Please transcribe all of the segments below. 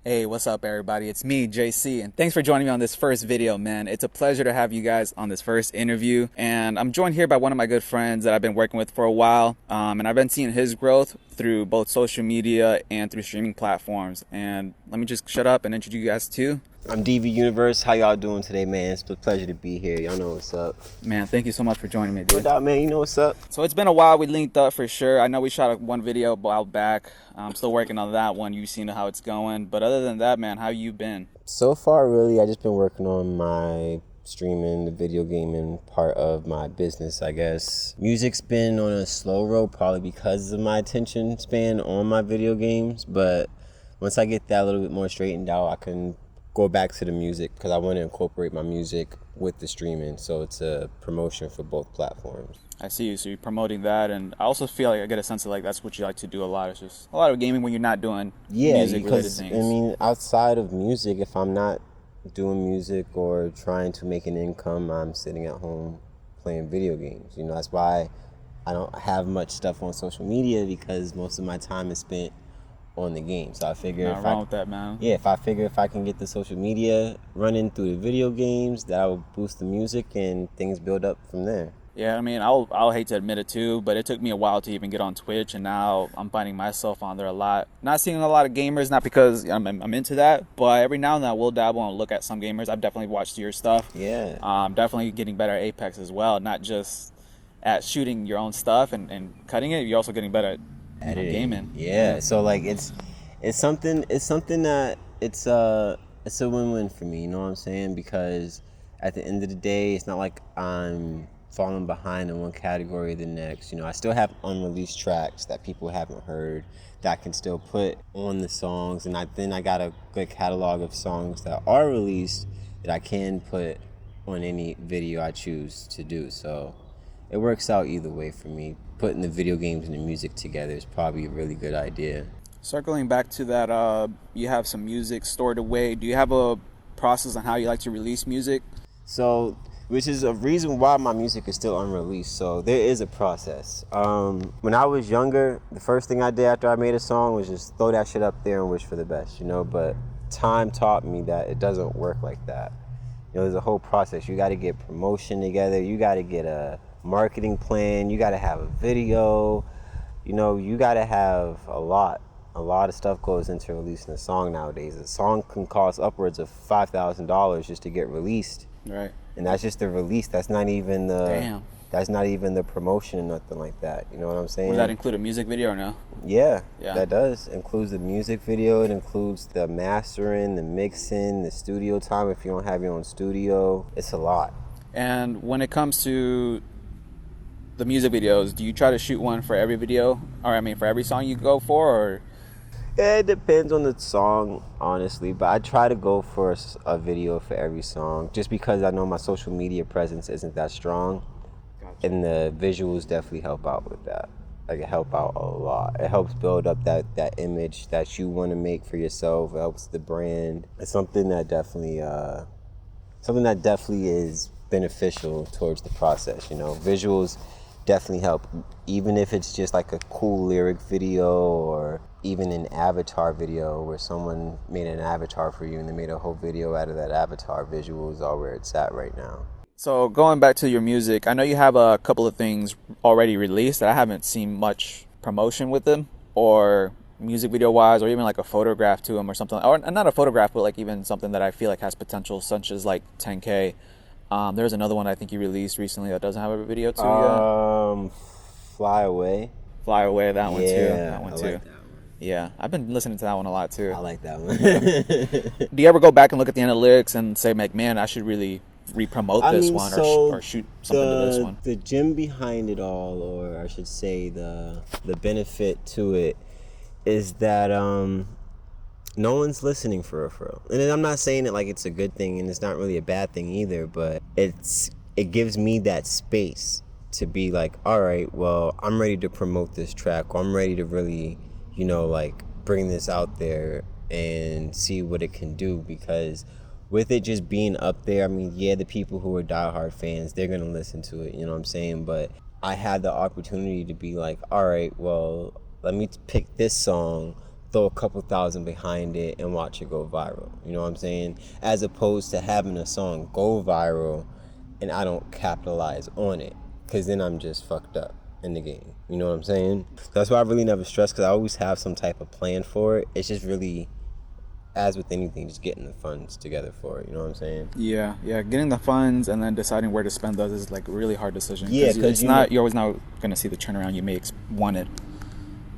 Hey, what's up, everybody? It's me, JC, and thanks for joining me on this first video, man. It's a pleasure to have you guys on this first interview, and I'm joined here by one of my good friends that I've been working with for a while, and I've been seeing his growth through both social media and through streaming platforms. And let me just shut up and introduce you guys to... I'm DV Universe. How y'all doing today, man? It's a pleasure to be here. Y'all know what's up. Man, thank you so much for joining me, No dude. doubt, man. You know what's up. So it's been a while. We linked up for sure. I know we shot one video a while back. I'm still working on that one. You've seen how it's going. But other than that, man, how you been? So far, really, I just been working on my streaming, the video gaming part of my business, I guess. Music's been on a slow road, probably because of my attention span on my video games. But once I get that a little bit more straightened out, I can go back to the music because I want to incorporate my music with the streaming, so it's a promotion for both platforms. I see you. So you're promoting that, and I also feel like I get a sense of like that's what you like to do a lot. It's just a lot of gaming when you're not doing music related because things. I mean, outside of music, if I'm not doing music or trying to make an income, I'm sitting at home playing video games. You know, that's why I don't have much stuff on social media, because most of my time is spent on the game. So I figure Not wrong with that, man. yeah, if I can get the social media running through the video games, that will boost the music and things build up from there. Yeah, I mean, I'll hate to admit it too, but it took me a while to even get on Twitch, and now I'm finding myself on there a lot. Not seeing a lot of gamers, not because I'm into that, but every now and then I will dabble and look at some gamers. I've definitely watched your stuff. Yeah. Definitely getting better at Apex as well, not just at shooting your own stuff and cutting it. You're also getting better at gaming. Yeah. So like it's something that it's a win-win for me, you know what I'm saying? Because at the end of the day, it's not like I'm falling behind in one category or the next. You know, I still have unreleased tracks that people haven't heard that I can still put on the songs, and I got a good catalog of songs that are released that I can put on any video I choose to do. So it works out either way for me. Putting the video games and the music together is probably a really good idea. Circling back to that, you have some music stored away. Do you have a process on how you like to release music? So, which is a reason why my music is still unreleased. So there is a process. When I was younger, the first thing I did after I made a song was just throw that shit up there and wish for the best, you know? But time taught me that it doesn't work like that. You know, there's a whole process. You got to get promotion together. You got to get a marketing plan. You got to have a video. You know, you got to have a lot of stuff goes into releasing a song nowadays. A song can cost upwards of $5,000 just to get released. Right. And that's just the release. That's not even the Damn. That's not even the promotion or nothing like that. You know what I'm saying? Would that include a music video or no? Yeah, Yeah. that does. Includes the music video. It includes the mastering, the mixing, the studio time if you don't have your own studio. It's a lot. And when it comes to the music videos, do you try to shoot one for every video? Or I mean, for every song you go for, or? It depends on the song, honestly, but I try to go for a video for every song just because I know my social media presence isn't that strong. Gotcha. And the visuals definitely help out with that. Like, it help out a lot. It helps build up that image that you want to make for yourself. It helps the brand. It's something that definitely is beneficial towards the process, you know. Visuals definitely help, even if it's just like a cool lyric video or even an avatar video where someone made an avatar for you and they made a whole video out of that avatar. Visuals are where it's at right now. So going back to your music, I know you have a couple of things already released that I haven't seen much promotion with them, or music video wise, or even like a photograph to them or something, or not a photograph, but like even something that I feel like has potential, such as like 10K. There's another one I think you released recently that doesn't have a video to yet. Fly Away. Fly Away, that one too. That one too. Like that one. Yeah, I've been listening to that one a lot too. I like that one. Do you ever go back and look at the analytics and say, like, man, I should really re-promote this one or shoot something to this one? The gem behind it all, or I should say the benefit to it, is that no one's listening for real. And I'm not saying it like it's a good thing, and it's not really a bad thing either, but it gives me that space to be like, all right, well, I'm ready to promote this track, or I'm ready to really, you know, like bring this out there and see what it can do. Because with it just being up there, I mean, yeah, the people who are diehard fans, they're gonna listen to it, you know what I'm saying? But I had the opportunity to be like, all right, well, let me pick this song, throw a couple thousand behind it and watch it go viral. You know what I'm saying? As opposed to having a song go viral and I don't capitalize on it, because then I'm just fucked up in the game. You know what I'm saying? That's why I really never stress, because I always have some type of plan for it. It's just really, as with anything, just getting the funds together for it. You know what I'm saying? Yeah, getting the funds and then deciding where to spend those is like a really hard decision. Yeah, because you're always not gonna see the turnaround you may wanted.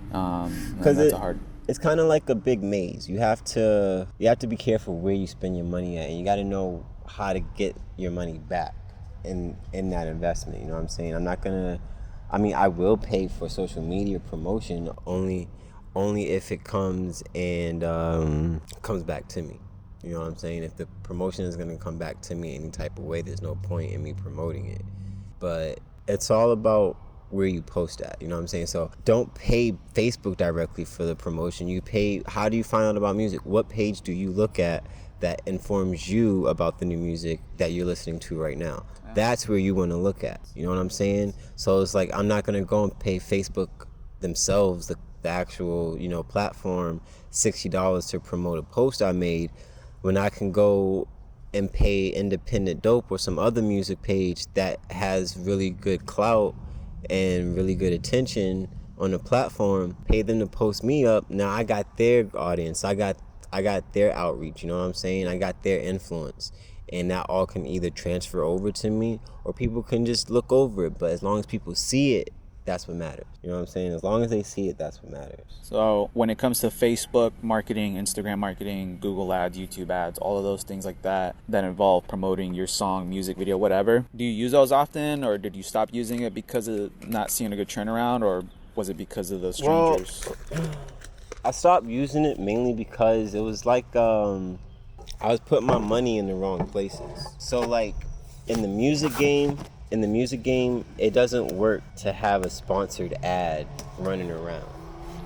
Because it's kind of like a big maze. You have to be careful where you spend your money at, and you got to know how to get your money back in that investment. You know what I'm saying? I will pay for social media promotion only if it comes back to me. You know what I'm saying? If the promotion is going to come back to me any type of way, there's no point in me promoting it. But it's all about where you post at. You know what I'm saying? So don't pay Facebook directly for the promotion. How do you find out about music? What page do you look at that informs you about the new music that you're listening to right now? That's where you want to look at. You know what I'm saying? So it's like, I'm not going to go and pay Facebook themselves, the actual, platform, $60 to promote a post I made, when I can go and pay Independent Dope or some other music page that has really good clout and really good attention on the platform, pay them to post me up. Now I got their audience, I got their outreach, you know what I'm saying? I got their influence, and that all can either transfer over to me or people can just look over it. But as long as people see it, that's what matters. You know what I'm saying? As long as they see it, that's what matters. So when it comes to Facebook marketing, Instagram marketing, Google ads, YouTube ads, all of those things like that involve promoting your song, music video, whatever, do you use those often, or did you stop using it because of not seeing a good turnaround, or was it because of the strangers? Well, I stopped using it mainly because it was like I was putting my money in the wrong places. So like in the music game, it doesn't work to have a sponsored ad running around.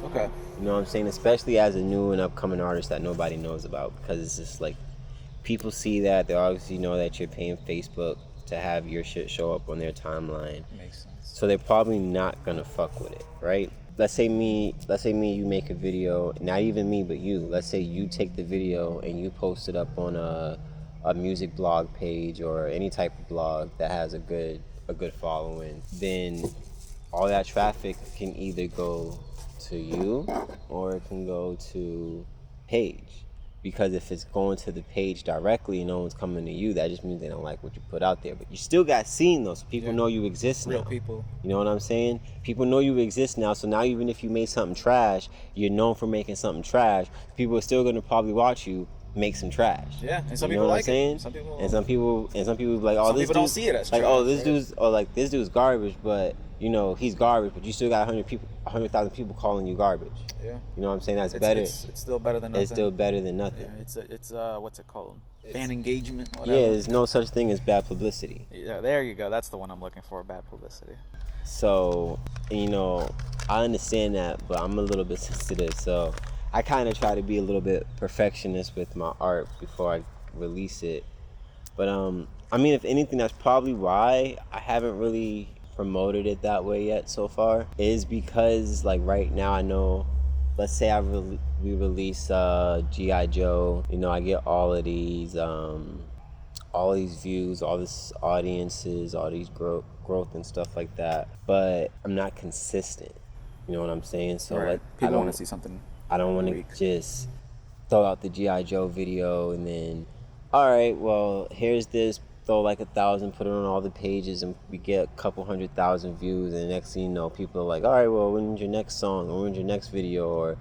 Okay. You know what I'm saying? Especially as a new and upcoming artist that nobody knows about, because it's just like, people see that, they obviously know that you're paying Facebook to have your shit show up on their timeline. Makes sense. So they're probably not gonna fuck with it, right? Let's say you make a video, not even me, but you. Let's say you take the video and you post it up on a music blog page or any type of blog that has a good following. Then all that traffic can either go to you or it can go to page. Because if it's going to the page directly and no one's coming to you, that just means they don't like what you put out there. But you still got seen though, so people know you exist now. Real people. You know what I'm saying? People know you exist now, so now even if you made something trash, you're known for making something trash, people are still gonna probably watch you make some trash. Yeah, and some you know people what like I'm saying? it. Some people be like, oh, some this people dude, don't see it as like, trash, oh, this right? this dude's garbage, but he's garbage, but you still got 100,000 people calling you garbage. Yeah. You know what I'm saying? That's better. It's still better than nothing. It's still better than nothing. Yeah, it's what's it called? Fan engagement, whatever. Yeah, there's no such thing as bad publicity. Yeah, there you go. That's the one I'm looking for, bad publicity. So, I understand that, but I'm a little bit sensitive, so I kind of try to be a little bit perfectionist with my art before I release it. But if anything, that's probably why I haven't really promoted it that way yet so far, is because like right now I know, let's say we release G.I. Joe, I get all of these views, all this audiences, all these growth and stuff like that, but I'm not consistent. You know what I'm saying? So right. like, people want to see something. I don't want to just throw out the G.I. Joe video and then, all right, well, here's this, throw like 1,000, put it on all the pages, and we get a couple 100,000 views, and the next thing you know, people are like, all right, well, when's your next song, or when's your next video, or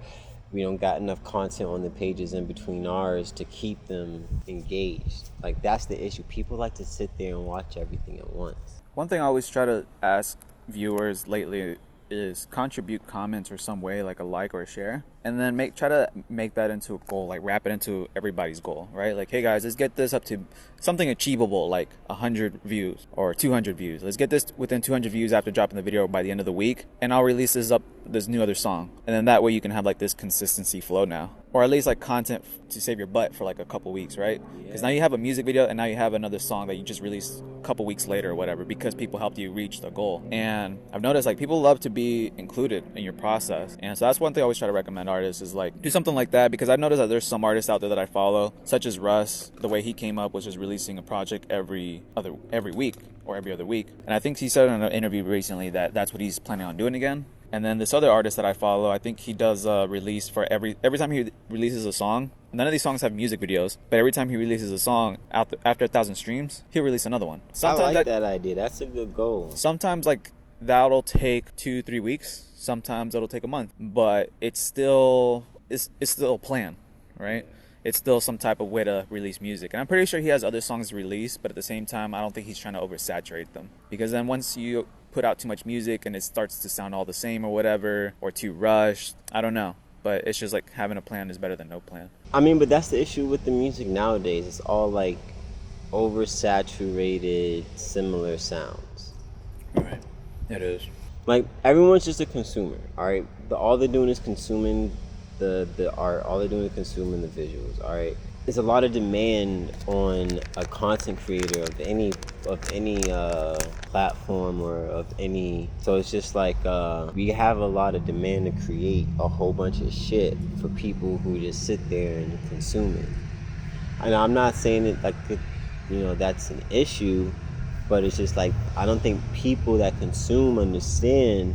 we don't got enough content on the pages in between ours to keep them engaged. Like, that's the issue. People like to sit there and watch everything at once. One thing I always try to ask viewers lately is contribute comments or some way, like a like or a share, and then try to make that into a goal, like wrap it into everybody's goal, right? Like, hey guys, let's get this up to something achievable, like 100 views or 200 views. Let's get this within 200 views after dropping the video by the end of the week, and I'll release this new other song, and then that way you can have like this consistency flow now, or at least like content to save your butt for like a couple weeks, right? Because now you have a music video and now you have another song that you just released a couple weeks later or whatever, because people helped you reach the goal. And I've noticed like people love to be included in your process, and so that's one thing I always try to recommend independent artists is like do something like that, because I noticed that there's some artists out there that I follow, such as Russ. The way he came up was just releasing a project every week or every other week, and I think he said in an interview recently that that's what he's planning on doing again. And then this other artist that I follow, I think he does a release for every time he releases a song. None of these songs have music videos, but every time he releases a song after 1,000 streams, he'll release another one. Sometimes I like that idea. That's a good goal. Sometimes like that'll take 2-3 weeks. Sometimes it'll take a month, but it's still a plan, right? It's still some type of way to release music. And I'm pretty sure he has other songs to release, but at the same time, I don't think he's trying to oversaturate them, because then once you put out too much music and it starts to sound all the same or whatever, or too rushed, I don't know. But it's just like having a plan is better than no plan. I mean, but that's the issue with the music nowadays. It's all like oversaturated, similar sounds. Right. It is. Like, everyone's just a consumer, all right? All they're doing is consuming the art. All they're doing is consuming the visuals, all right? There's a lot of demand on a content creator of any platform or of any. So it's just like we have a lot of demand to create a whole bunch of shit for people who just sit there and consume it. And I'm not saying it like that's an issue, but it's just like I don't think people that consume understand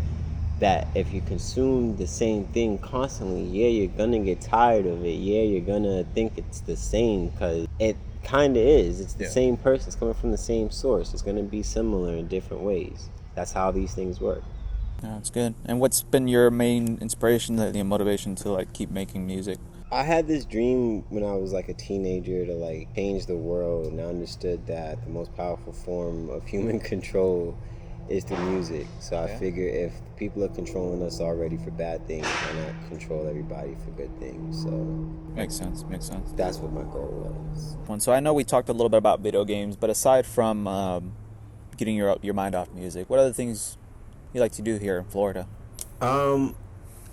that if you consume the same thing constantly, yeah, you're gonna get tired of it. Yeah, you're gonna think it's the same, because it kind of is. It's the same person. It's coming from the same source. It's gonna be similar in different ways. That's how these things work. Yeah, that's good. And what's been your main inspiration, the motivation to like keep making music? I had this dream when I was like a teenager to like change the world, and I understood that the most powerful form of human control is through music. So I figure if people are controlling us already for bad things, why not control everybody for good things? So makes sense. That's what my goal was. And so I know we talked a little bit about video games, but aside from getting your mind off music, what other things you like to do here in Florida? I'm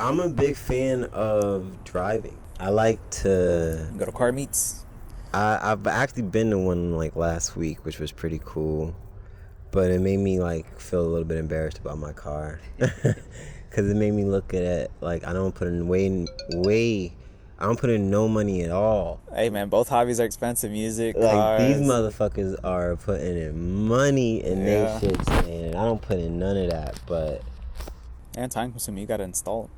a big fan of driving. I like to go to car meets. I've actually been to one like last week, which was pretty cool. But it made me like feel a little bit embarrassed about my car, because it made me look at it like I don't put in I don't put in no money at all. Hey man, both hobbies are expensive. Music, like cars. These motherfuckers are putting in money in their shits, and I don't put in none of that. But and time consuming, you gotta install it.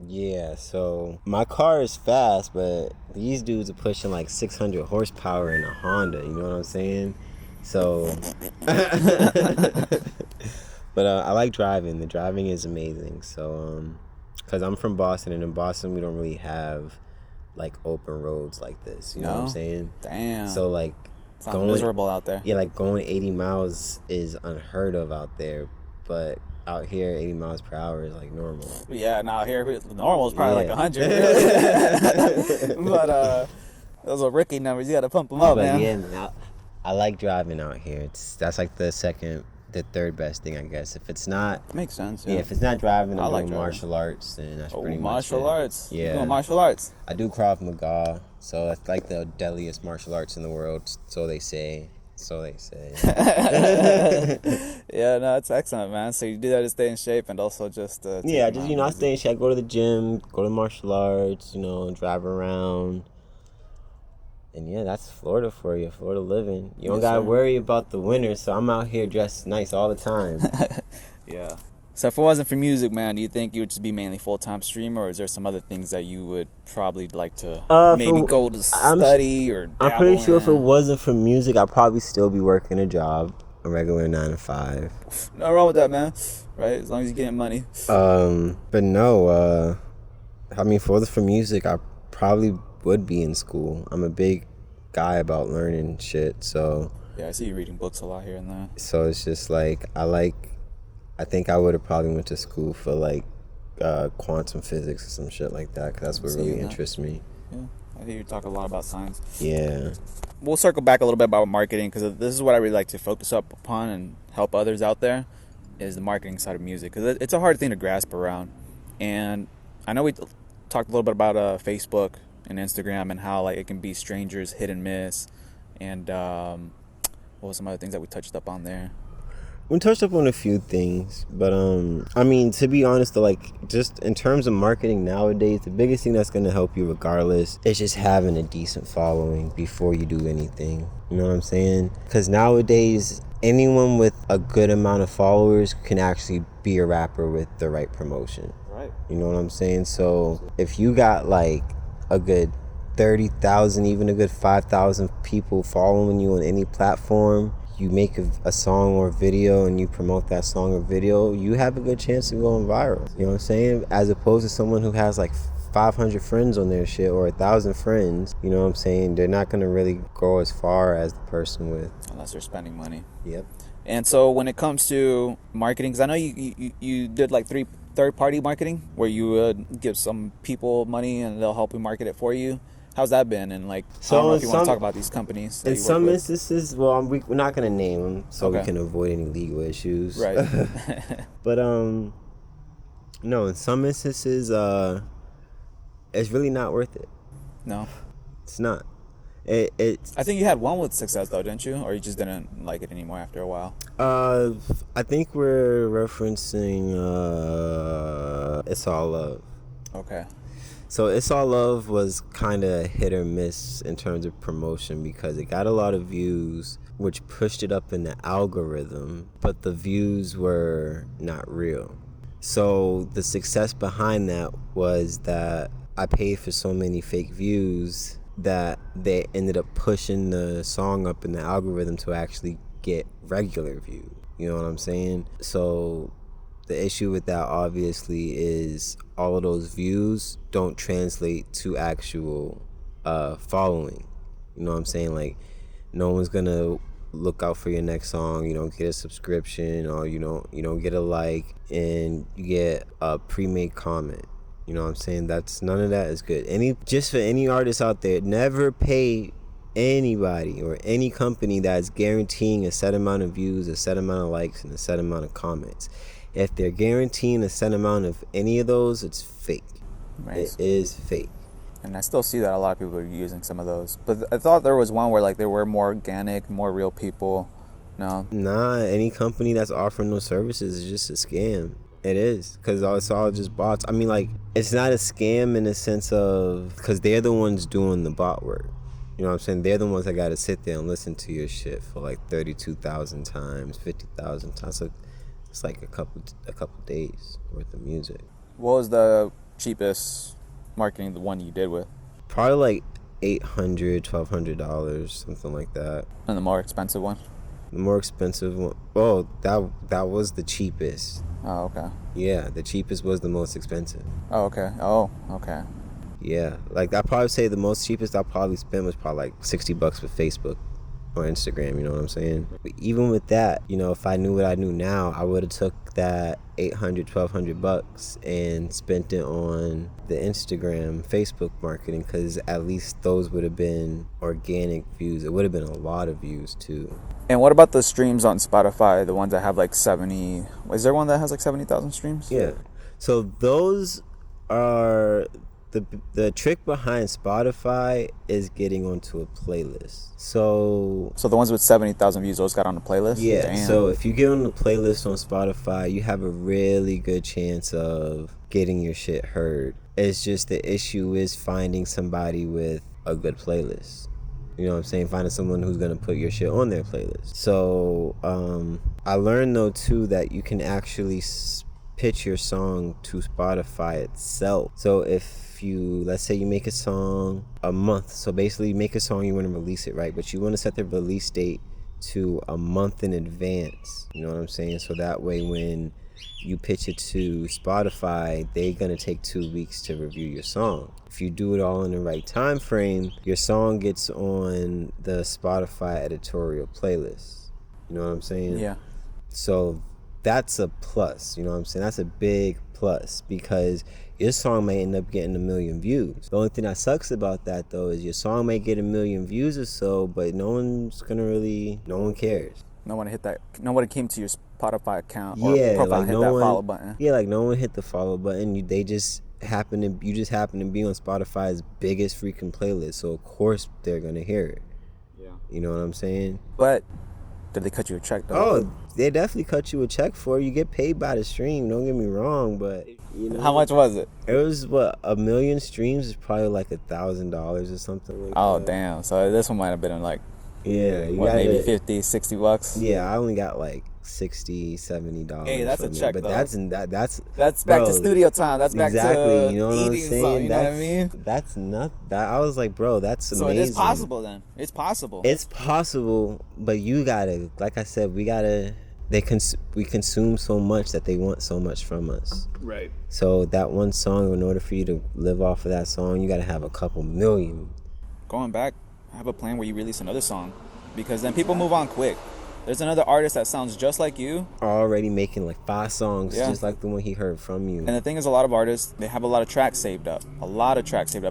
Yeah, so my car is fast, but these dudes are pushing like 600 horsepower in a Honda. You know what I'm saying? So, but I like driving. The driving is amazing. So, because I'm from Boston, and in Boston we don't really have like open roads like this. You know what I'm saying? Damn. So like, it's miserable out there. Yeah, like going 80 miles is unheard of out there, but out here 80 miles per hour is like normal. Yeah, now here normal is probably like 100. But those are rookie numbers. You got to pump them up, man. Yeah, man, I like driving out here. That's like the third best thing, I guess. If it's not, makes sense. Yeah, if it's not driving, I'm doing driving. Martial arts, then that's pretty much martial arts. Yeah, you're doing martial arts. I do Krav Maga, so it's like the deadliest martial arts in the world. So they say. Yeah, no, it's excellent, man. So you do that to stay in shape, and also just I stay in shape. I go to the gym, go to martial arts, drive around. And yeah, that's Florida for you, Florida living. You don't gotta worry about the winter, so I'm out here dressed nice all the time. Yeah. So if it wasn't for music, man, do you think you would just be mainly full-time streamer, or is there some other things that you would probably like to maybe go to study or dabble I'm pretty sure in? If it wasn't for music, I'd probably still be working a job, a regular 9 to 5. Nothing wrong with that, man. Right? As long as you're getting money. But no, for music, I probably would be in school. I'm a big guy about learning shit, so yeah, I see you reading books a lot here and there. So it's just like I think I would have probably went to school for like quantum physics or some shit like that, because that's what really interests me. Yeah, I hear you talk a lot about science. Yeah. We'll circle back a little bit about marketing, because this is what I really like to focus up upon and help others out there, is the marketing side of music, because it's a hard thing to grasp around. And I know we talked a little bit about Facebook and Instagram, and how like it can be strangers, hit and miss, and what was some other things that we touched up on there? We touched up on a few things, but I mean, to be honest, though, like just in terms of marketing nowadays, the biggest thing that's gonna help you regardless is just having a decent following before you do anything. You know what I'm saying? Because nowadays, anyone with a good amount of followers can actually be a rapper with the right promotion. Right. You know what I'm saying? So if you got like a good 30,000, even a good 5,000 people following you on any platform, you make a song or video and you promote that song or video, you have a good chance of going viral. You know what I'm saying? As opposed to someone who has like 500 friends on their shit or 1,000 friends, you know what I'm saying? They're not gonna really go as far as the person with. Unless they're spending money. Yep. And so when it comes to marketing, because I know you did like third-party marketing where you would give some people money and they'll help you market it for you. How's that been? And like, So I don't know in if you want to some- talk about these companies that In you work some with. instances, well, we're not gonna name them so we Okay. can avoid any legal issues. Right. But no, in some instances, it's really not worth it. No. It's not. It's I think you had one with success though, didn't you? Or you just didn't like it anymore after a while? I think we're referencing It's All Love. Okay. So It's All Love was kind of hit or miss in terms of promotion because it got a lot of views, which pushed it up in the algorithm, but the views were not real. So the success behind that was that I paid for so many fake views that they ended up pushing the song up in the algorithm to actually get regular views. You know what I'm saying? So the issue with that obviously is all of those views don't translate to actual following. You know what I'm saying? Like, no one's gonna look out for your next song. You don't get a subscription, or you don't get a like, and you get a pre-made comment. You know what I'm saying? That's none of that is good. Just for any artist out there, never pay anybody or any company that's guaranteeing a set amount of views, a set amount of likes, and a set amount of comments. If they're guaranteeing a set amount of any of those, it's fake. Right. It is fake. And I still see that a lot of people are using some of those. But I thought there was one where like they were more organic, more real people. No. Nah, any company that's offering those services is just a scam. It is, because it's all just bots. I mean, like, it's not a scam in the sense of, because they're the ones doing the bot work. You know what I'm saying? They're the ones that got to sit there and listen to your shit for like 32,000 times, 50,000 times. So it's like a couple days worth of music. What was the cheapest marketing, the one you did with? Probably like $800, $1,200, something like that. And the more expensive one? The more expensive one, oh, that was the cheapest. Oh, okay. Yeah, the cheapest was the most expensive. Oh, okay. Oh, okay. Yeah, like I'd probably say the most cheapest I probably spent was probably like $60 for Facebook or Instagram. You know what I'm saying? But even with that, you know, if I knew what I knew now, I would have took that $800, $1,200 and spent it on the Instagram, Facebook marketing, because at least those would have been organic views. It would have been a lot of views too. And what about the streams on Spotify? The ones that have like 70... Is there one that has like 70,000 streams? Yeah. So those are... The trick behind Spotify is getting onto a playlist. So the ones with 70,000 views, those got on the playlist? yeah. Damn. So if you get on the playlist on Spotify, you have a really good chance of getting your shit heard. It's just the issue is finding somebody with a good playlist. You know what I'm saying? Finding someone who's going to put your shit on their playlist. So I learned, though, too, that you can actually pitch your song to Spotify itself. So if let's say you make a song a month. So basically you make a song, you want to release it, right? But you want to set the release date to a month in advance. You know what I'm saying? So that way when you pitch it to Spotify, they're going to take 2 weeks to review your song. If you do it all in the right time frame, your song gets on the Spotify editorial playlist. You know what I'm saying? Yeah. So that's a plus. You know what I'm saying? That's a big plus because your song may end up getting 1 million views. The only thing that sucks about that, though, is your song may get 1 million views or so, but no one cares. No one came to your Spotify account or Yeah, profile like and hit no that one, follow button. Yeah, like no one hit the follow button. You just happen to be on Spotify's biggest freaking playlist, so of course they're gonna hear it. Yeah. You know what I'm saying? But Did they cut you a check though? Oh, they definitely cut you a check for it. You get paid by the stream. Don't get me wrong, but you know, How much was it? it was what 1 million streams is probably like $1,000 or something like Oh that. damn! So this one might have been like Yeah, you what, gotta, maybe 50, 60 bucks. Yeah, I only got like $60, $70. Hey, that's a check, but though. that's That's back bro, to studio time. That's back exactly. to You know what I'm eating saying? something. You know what I mean? That's not that. I was like, bro, that's So amazing. it is possible then. It's possible. It's possible, but you gotta, like I said, we consume so much that they want so much from us. Right. So that one song, in order for you to live off of that song, you gotta have a couple million. Going back, have a plan where you release another song, because then people move on quick. There's another artist that sounds just like you, Already making like 5 songs, Yeah. just like the one he heard from you. and the thing is, a lot of artists, they have a lot of tracks saved up.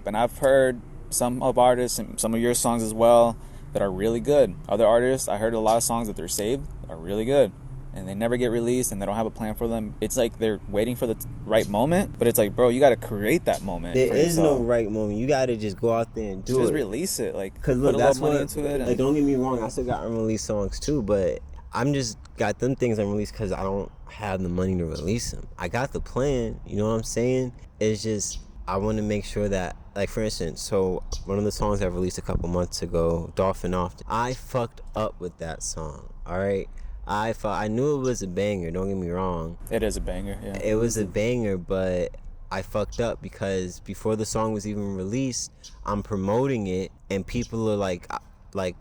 And I've heard some of artists and some of your songs as well that are really good. Other artists, I heard a lot of songs that they're saved are really good, and they never get released, and they don't have a plan for them. It's like they're waiting for the right moment, but it's like, bro, you got to create that moment. There for is yourself. no right moment. You gotta just go out there and do Just it. release it, like Cause put look, a that's little money what. into it. And Like, don't get me wrong, I still got unreleased songs too, but I'm just got them things unreleased because I don't have the money to release them. I got the plan, you know what I'm saying? It's just I want to make sure that, like, for instance, so one of the songs I released a couple months ago, Dolphin Off, I fucked up with that song. All right, I knew it was a banger. Don't get me wrong. it is a banger. Yeah. It was a banger, but I fucked up because before the song was even released, I'm promoting it, and people are like,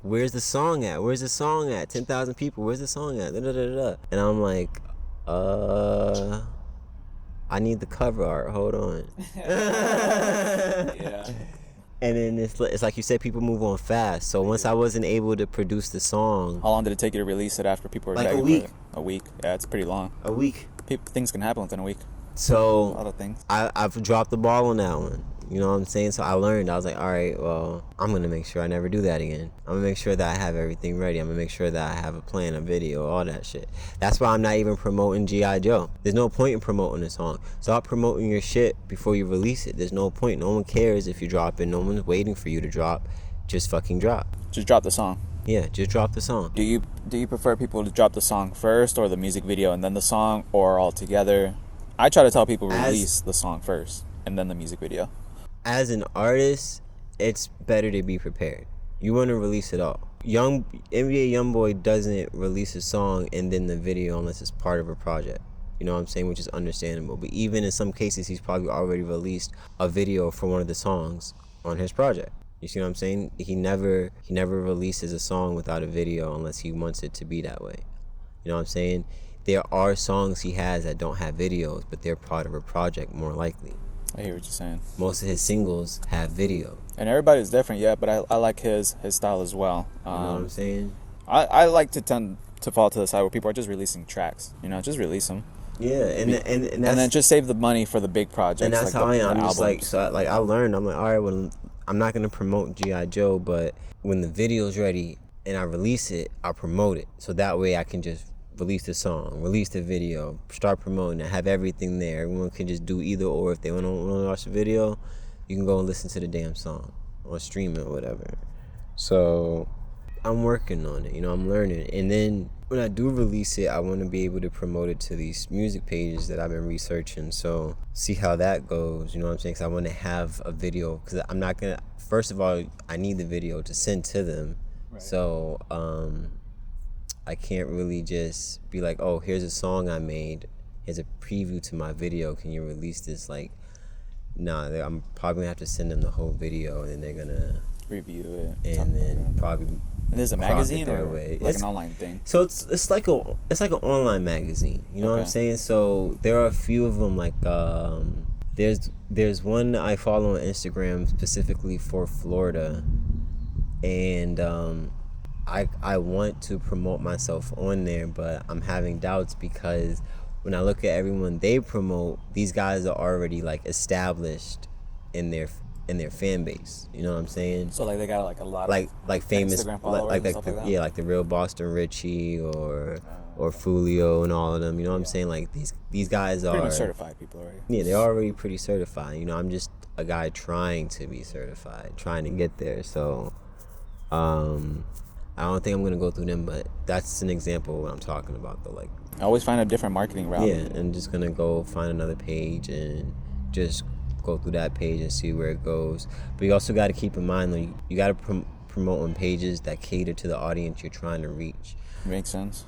where's the song at? Where's the song at? 10,000 people, where's the song at? Da, da, da, da. And I'm like, I need the cover art. Hold on. Yeah. And then it's like you said, people move on fast. So once I wasn't able to produce the song, How long did it take you to release it after people were Like a tagging week. for it? A week. Yeah, it's pretty long. a week. Things can happen within a week. A So lot of things. I've dropped the ball on that one. You know what I'm saying? So I learned. I was like, all right, well, I'm going to make sure I never do that again. I'm going to make sure that I have everything ready. I'm going to make sure that I have a plan, a video, all that shit. That's why I'm not even promoting G.I. Joe. There's no point in promoting the song. Stop promoting your shit before you release it. There's no point. No one cares if you drop it. No one's waiting for you to drop. Just fucking drop. Just drop the song. Yeah, just drop the song. Do you prefer people to drop the song first, or the music video and then the song, or all together? I try to tell people release the song first and then the music video. As an artist, it's better to be prepared. You want to release it all. NBA YoungBoy doesn't release a song and then the video unless it's part of a project. You know what I'm saying? Which is understandable. But even in some cases, he's probably already released a video for one of the songs on his project. You see what I'm saying? He never releases a song without a video unless he wants it to be that way. You know what I'm saying? There are songs he has that don't have videos, but they're part of a project more likely. I hear what you're saying. Most of his singles have video. And everybody's different, yeah, but I like his style as well. You know what I'm saying? I like to tend to fall to the side where people are just releasing tracks. You know, just release them. Yeah, and then just save the money for the big projects. And that's like how I am. the I'm just like, albums. I learned. I'm like, all right, well, I'm not gonna promote G.I. Joe, but when the video's ready and I release it, I'll promote it. So that way I can just release the song, release the video, start promoting it, have everything there. Everyone can just do either or. If they want to watch the video, you can go and listen to the damn song or stream it or whatever. So I'm working on it, you know, I'm learning. And then when I do release it, I want to be able to promote it to these music pages that I've been researching. So see how that goes, you know what I'm saying? Because I want to have a video, because I'm not going to, first of all, I need the video to send to them. Right. So I can't really just be like, oh, here's a song I made. Here's a preview to my video. Can you release this? Like, nah, I'm probably going to have to send them the whole video, and then they're going to review it. And then probably... And there's a magazine or way. Like an online thing? So it's like an online magazine. You know what I'm saying? So there are a few of them. Like there's one I follow on Instagram specifically for Florida, and I want to promote myself on there, but I'm having doubts because when I look at everyone they promote, these guys are already like established in their fan base. You know what I'm saying? So like they got like a lot of like famous Instagram followers like that? Yeah, like the real Boston Richie or Fulio and all of them. You know what I'm saying? Like these guys are pretty much certified people already. Yeah, they're already pretty certified. You know, I'm just a guy trying to be certified, trying to get there. So I don't think I'm gonna go through them, but that's an example of what I'm talking about though. Like, I always find a different marketing route. yeah, and just gonna go find another page and just go through that page and see where it goes. But you also got to keep in mind, like, you got to promote on pages that cater to the audience you're trying to reach. Makes sense.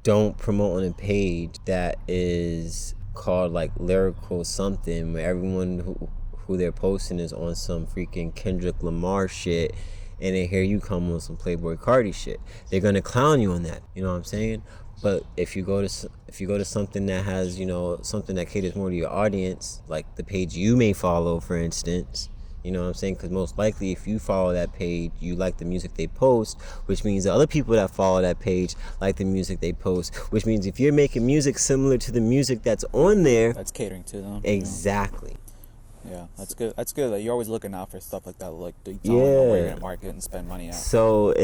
Don't promote on a page that is called like lyrical something, where everyone who they're posting is on some freaking Kendrick Lamar shit, and then here you come on some Playboy Cardi shit. They're gonna clown you on that. You know what I'm saying? But if you go to something that has, you know, something that caters more to your audience, like the page you may follow, for instance, you know what I'm saying? Because most likely, if you follow that page, you like the music they post, which means the other people that follow that page like the music they post, which means if you're making music similar to the music that's on there, that's catering to them. Exactly. Yeah, that's good. That's good. Like, you're always looking out for stuff like that, like where you're gonna market and spend money at. So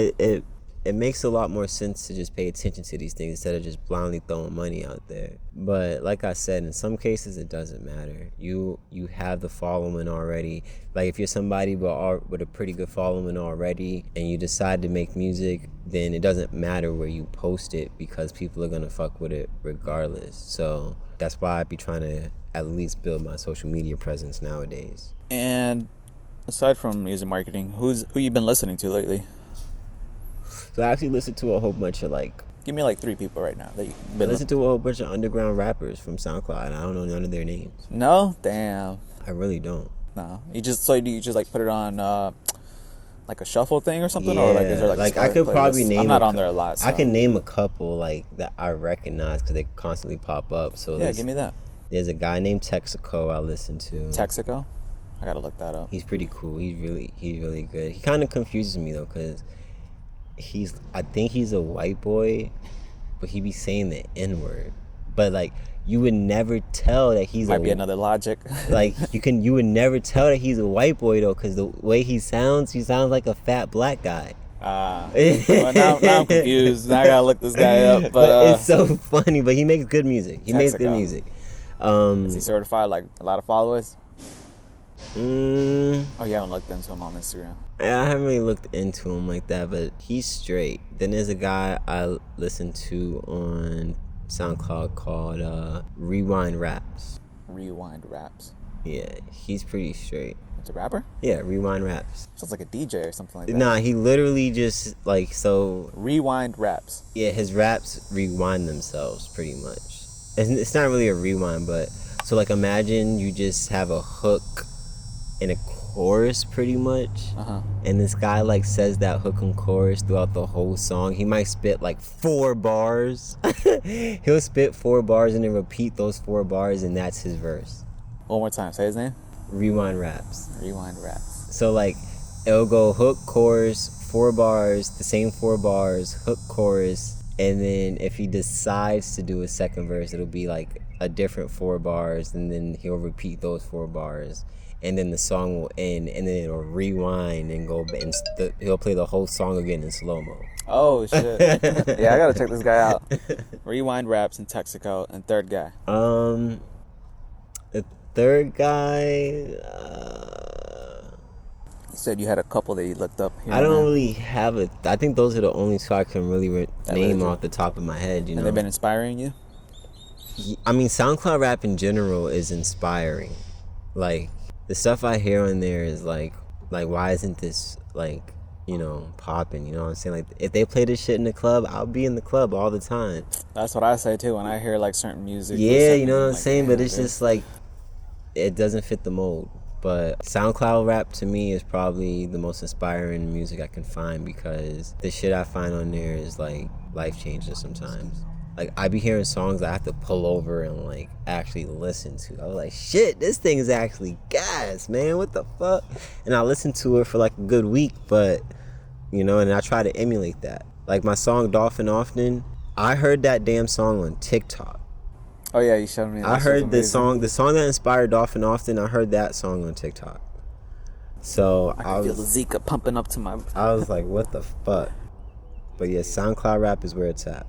it makes a lot more sense to just pay attention to these things instead of just blindly throwing money out there. But like I said, in some cases it doesn't matter. You have the following already. Like, if you're somebody with a pretty good following already and you decide to make music, then it doesn't matter where you post it because people are gonna fuck with it regardless. So that's why I be trying to at least build my social media presence nowadays. And aside from music marketing, who you been listening to lately? So I actually listened to a whole bunch of give me like 3 people right now that you listen to a whole bunch of underground rappers from SoundCloud, and I don't know none of their names. No? Damn. I really don't. No. You just like put it on like a shuffle thing or something? Yeah, Or like is there like I could probably name. I'm not on there a lot. So. I can name a couple like that I recognize because they constantly pop up. So yeah, give me that. There's a guy named Texaco I listen to. Texaco? I gotta look that up. He's pretty cool. He's really good. He kind of confuses me though because I think he's a white boy, but he be saying the N-word. But like, you would never tell that he's might be another logic. Like, you would never tell that he's a white boy though, because the way he sounds like a fat black guy. Well, now I'm confused. Now I gotta look this guy up. But it's so funny. But he makes good music. Makes good music. Is he certified? Like, a lot of followers? Oh, you haven't looked into him on Instagram? I haven't really looked into him like that, but he's straight. Then there's a guy I listen to on SoundCloud called Rewind Raps. Rewind Raps? Yeah, he's pretty straight. It's a rapper? Yeah, Rewind Raps. Sounds like a DJ or something like that. Nah, he literally just Rewind Raps. Yeah, his raps rewind themselves pretty much. It's not really a rewind, but so like imagine you just have a hook and a chorus pretty much, and this guy like says that hook and chorus throughout the whole song. He might spit like 4 bars. He'll spit 4 bars and then repeat those 4 bars, and that's his verse. One more time, say his name. Rewind Raps. Rewind Raps. So like it'll go hook, chorus, 4 bars, the same 4 bars, hook, chorus, and then if he decides to do a second verse, it'll be like a different 4 bars, and then he'll repeat those 4 bars. And then the song will end, and then it'll rewind and go, and he'll play the whole song again in slow-mo. Oh, shit. Yeah, I gotta check this guy out. Rewind Raps and Texaco, and third guy. The third guy... You said you had a couple that you looked up here. I don't really have a... I think those are the only 2 I can really name off the top of my head, you know? And they've been inspiring you? I mean, SoundCloud rap in general is inspiring. Like... The stuff I hear on there is like why isn't this like, you know, popping? You know what I'm saying? Like, if they play this shit in the club, I'll be in the club all the time. That's what I say too when I hear like certain music. Yeah, you know what I'm saying? But it's just like, it doesn't fit the mold. But SoundCloud rap to me is probably the most inspiring music I can find because the shit I find on there is like life changing sometimes. Like, I be hearing songs I have to pull over and, like, actually listen to. I was like, shit, this thing is actually gas, man. What the fuck? And I listened to it for, like, a good week, but, you know, and I try to emulate that. Like, my song, Dolphin Often, I heard that damn song on TikTok. Oh, yeah, you showed me that. I heard the song that inspired Dolphin Often, I heard that song on TikTok. So, I can feel the Zika pumping up to my... I was like, what the fuck? But, yeah, SoundCloud rap is where it's at.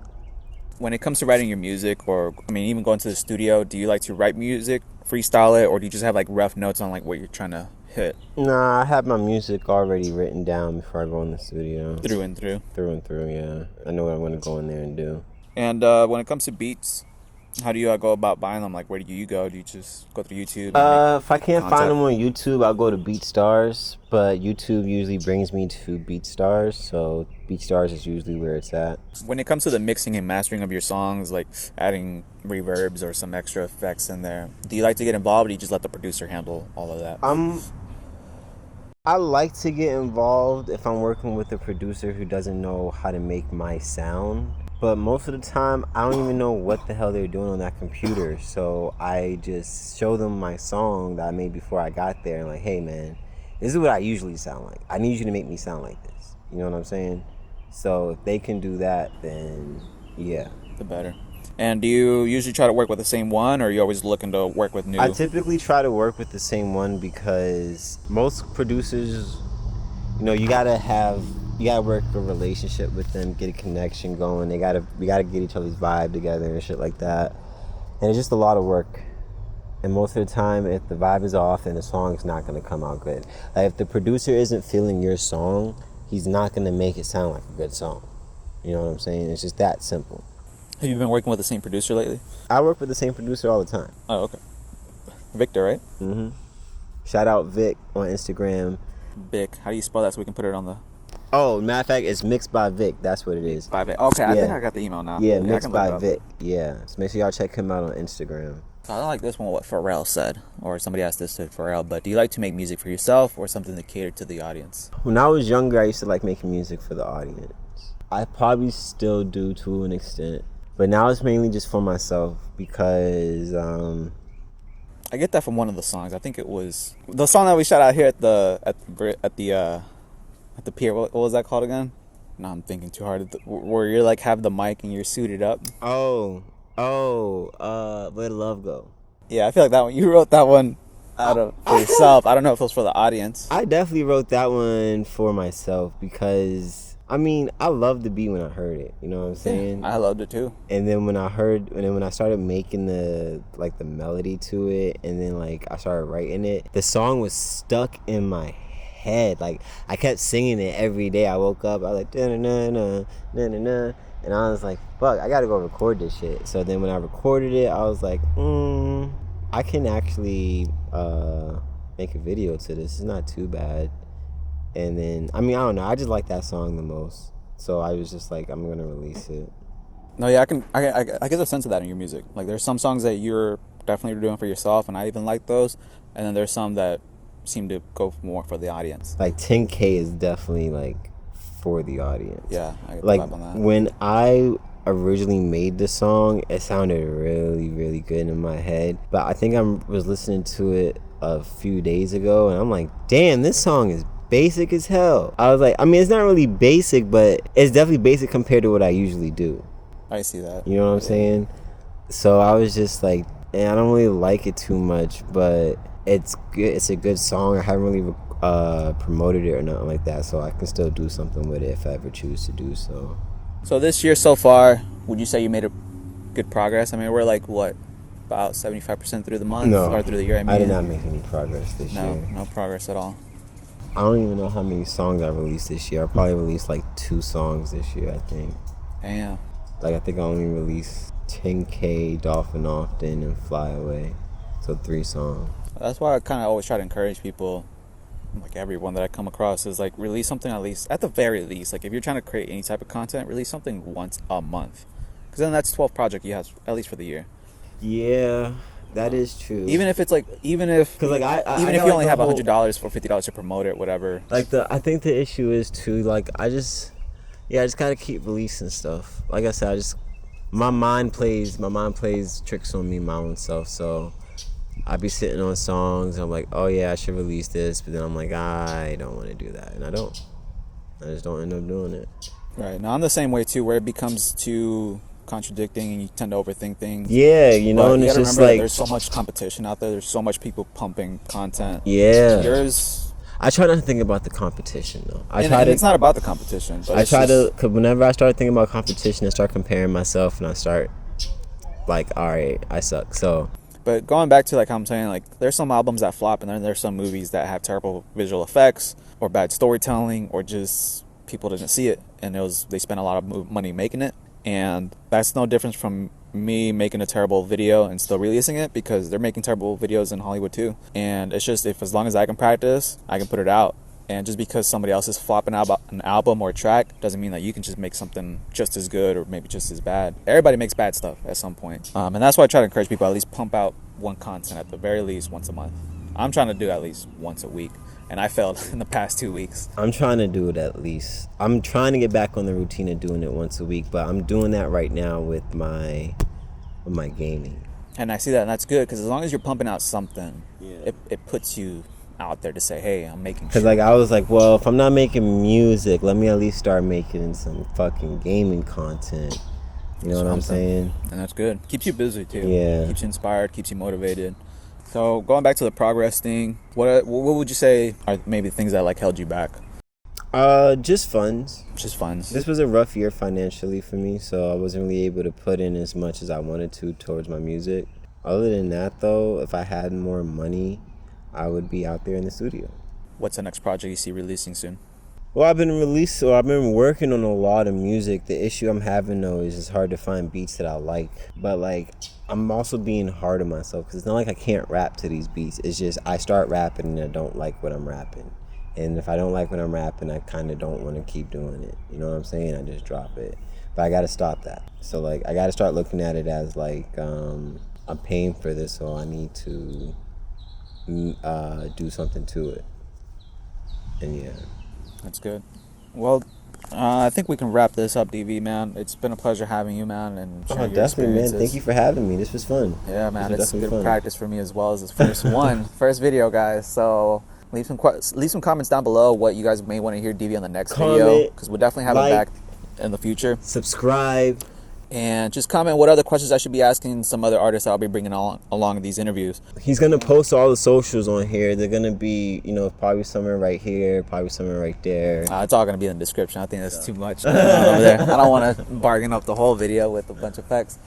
When it comes to writing your music, or I mean even going to the studio, do you like to write music, freestyle it, or do you just have like rough notes on like what you're trying to hit? Nah, I have my music already written down before I go in the studio. Through and through. Through and through, yeah. I know what I'm gonna go in there and do. And when it comes to beats, how do you go about buying them? Like, where do you go? Do you just go through YouTube? If I can't find them on YouTube, I'll go to BeatStars. But YouTube usually brings me to BeatStars, so BeatStars is usually where it's at. When it comes to the mixing and mastering of your songs, like adding reverbs or some extra effects in there, do you like to get involved, or do you just let the producer handle all of that? I like to get involved if I'm working with a producer who doesn't know how to make my sound. But most of the time, I don't even know what the hell they're doing on that computer. So I just show them my song that I made before I got there. And like, hey, man, this is what I usually sound like. I need you to make me sound like this. You know what I'm saying? So if they can do that, then yeah. The better. And do you usually try to work with the same one, or are you always looking to work with new? I typically try to work with the same one because most producers, you know, you gotta work a relationship with them, get a connection going. We gotta get each other's vibe together and shit like that. And it's just a lot of work. And most of the time, if the vibe is off, then the song's not gonna come out good. Like if the producer isn't feeling your song, he's not gonna make it sound like a good song. You know what I'm saying? It's just that simple. Have you been working with the same producer lately? I work with the same producer all the time. Oh, okay. Victor, right? Mm-hmm. Shout out Vic on Instagram. Vic. How do you spell that so we can put it on the... Oh, matter of fact, it's Mixed by Vic. That's what it is. By Vic. Okay, I think I got the email now. Yeah, Mixed by Vic. Yeah. So make sure y'all check him out on Instagram. I like this one, what Pharrell said. Or somebody asked this to Pharrell. But do you like to make music for yourself or something to cater to the audience? When I was younger, I used to like making music for the audience. I probably still do to an extent. But now it's mainly just for myself because... I get that from one of the songs. I think it was... The song that we shot out here at the pier. What was that called again? No, I'm thinking too hard. Where you're like have the mic and you're suited up. Where Did Love Go? Yeah, I feel like that one. You wrote that one for yourself. I don't know if it was for the audience. I definitely wrote that one for myself because I mean I loved the beat when I heard it. You know what I'm saying? Yeah, I loved it too. And then when I started making the melody to it, and then like I started writing it, the song was stuck in my head. Like I kept singing it every day. I woke up, I was like na-na-na, na-na-na, and I was like, fuck, I gotta go record this shit. So then when I recorded it, I was like, I can actually make a video to this. It's not too bad. And then I mean I don't know, I just like that song the most. So I was just like, I'm gonna release it. No, yeah, I get a sense of that in your music. Like there's some songs that you're definitely doing for yourself, and I even like those. And then there's some that seem to go more for the audience. Like 10K is definitely like for the audience. Yeah, I get like the vibe on that. When I originally made the song, it sounded really, really good in my head. But I think I was listening to it a few days ago, and I'm like, damn, this song is basic as hell. I was like, I mean, it's not really basic, but it's definitely basic compared to what I usually do. I see that. You know what I'm saying? So I was just like, and I don't really like it too much, but it's good. It's a good song. I haven't really promoted it or nothing like that, so I can still do something with it if I ever choose to do so. So this year so far, would you say you made a good progress? I mean, we're like what, about 75% through the month or through the year? I did not make any progress this year. No progress at all. I don't even know how many songs I released this year. I probably released like 2 songs this year, I think. Damn. Like I think I only released 10K, Dolphin Often, and Fly Away. So 3 songs. That's why I kind of always try to encourage people, like everyone that I come across, is like release something at the very least. Like if you're trying to create any type of content, release something once a month. Because then that's 12 projects you have, at least for the year. Yeah, that is true. Even if if you only have $100 or $50 to promote it, whatever. Like I think the issue is too, like I just gotta keep releasing stuff. Like I said, my mind plays tricks on me, my own self. So I be sitting on songs, and I'm like, oh yeah, I should release this, but then I'm like, I don't want to do that, and I don't. I just don't end up doing it. Right. Now I'm the same way too, where it becomes too contradicting and you tend to overthink things. Yeah, you know, but and you it's just like there's so much competition out there. There's so much people pumping content. Yeah. Yours. I try not to think about the competition though. It's not about the competition. But cause whenever I start thinking about competition, I start comparing myself, and I start like, all right, I suck. So. But going back to like how I'm saying, like there's some albums that flop, and then there's some movies that have terrible visual effects or bad storytelling, or just people didn't see it, and they spent a lot of money making it. And that's no difference from me making a terrible video and still releasing it, because they're making terrible videos in Hollywood too. And it's just, if as long as I can practice, I can put it out. And just because somebody else is flopping out an album or a track doesn't mean that you can just make something just as good or maybe just as bad. Everybody makes bad stuff at some point. And that's why I try to encourage people, at least pump out one content at the very least once a month. I'm trying to do at least once a week, and I failed in the past 2 weeks. I'm trying to do it at least. I'm trying to get back on the routine of doing it once a week, but I'm doing that right now with my gaming. And I see that, and that's good, because as long as you're pumping out something, it puts you out there to say, hey, I'm making Because like I was like, well, if I'm not making music, let me at least start making some fucking gaming content. You know what I'm saying? And that's good. Keeps you busy too. Yeah. Keeps you inspired, keeps you motivated. So going back to the progress thing, what would you say are maybe things that like held you back? Just funds. Just funds. This was a rough year financially for me, so I wasn't really able to put in as much as I wanted to towards my music. Other than that, though, if I had more money, I would be out there in the studio. What's the next project you see releasing soon? Well, I've been working on a lot of music. The issue I'm having, though, is it's hard to find beats that I like. But, like, I'm also being hard on myself, because it's not like I can't rap to these beats. It's just I start rapping and I don't like what I'm rapping. And if I don't like what I'm rapping, I kind of don't want to keep doing it. You know what I'm saying? I just drop it. But I got to stop that. So, like, I got to start looking at it as, like, I'm paying for this, so I need to do something to it. And, yeah. That's good. Well, I think we can wrap this up, DV, man. It's been a pleasure having you, man, and sharing your definitely, man. experiences. Thank you for having me. This was fun. Yeah, man. It's good fun. practice for me as well as this first video, guys. So leave some comments down below what you guys may want to hear DV on the next video, because we'll definitely have it back in the future. Subscribe. And just comment what other questions I should be asking some other artists I'll be bringing along these interviews. He's going to post all the socials on here. They're going to be, probably somewhere right here, probably somewhere right there. It's all going to be in the description. I think that's too much over there. I don't want to bargain up the whole video with a bunch of facts.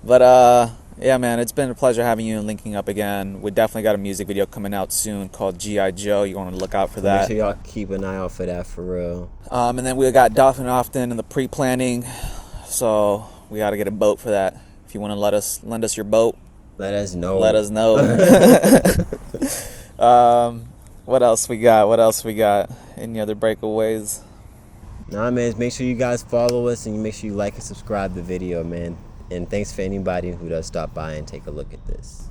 But, yeah, man, it's been a pleasure having you and linking up again. We definitely got a music video coming out soon called G.I. Joe. You want to look out for that. Make sure y'all keep an eye out for that, for real. And then we got Dolphin Often in the pre-planning. So we got to get a boat for that. If you want to lend us your boat, let us know. What else we got? Any other breakaways? Nah, man, make sure you guys follow us, and make sure you like and subscribe the video, man. And thanks for anybody who does stop by and take a look at this.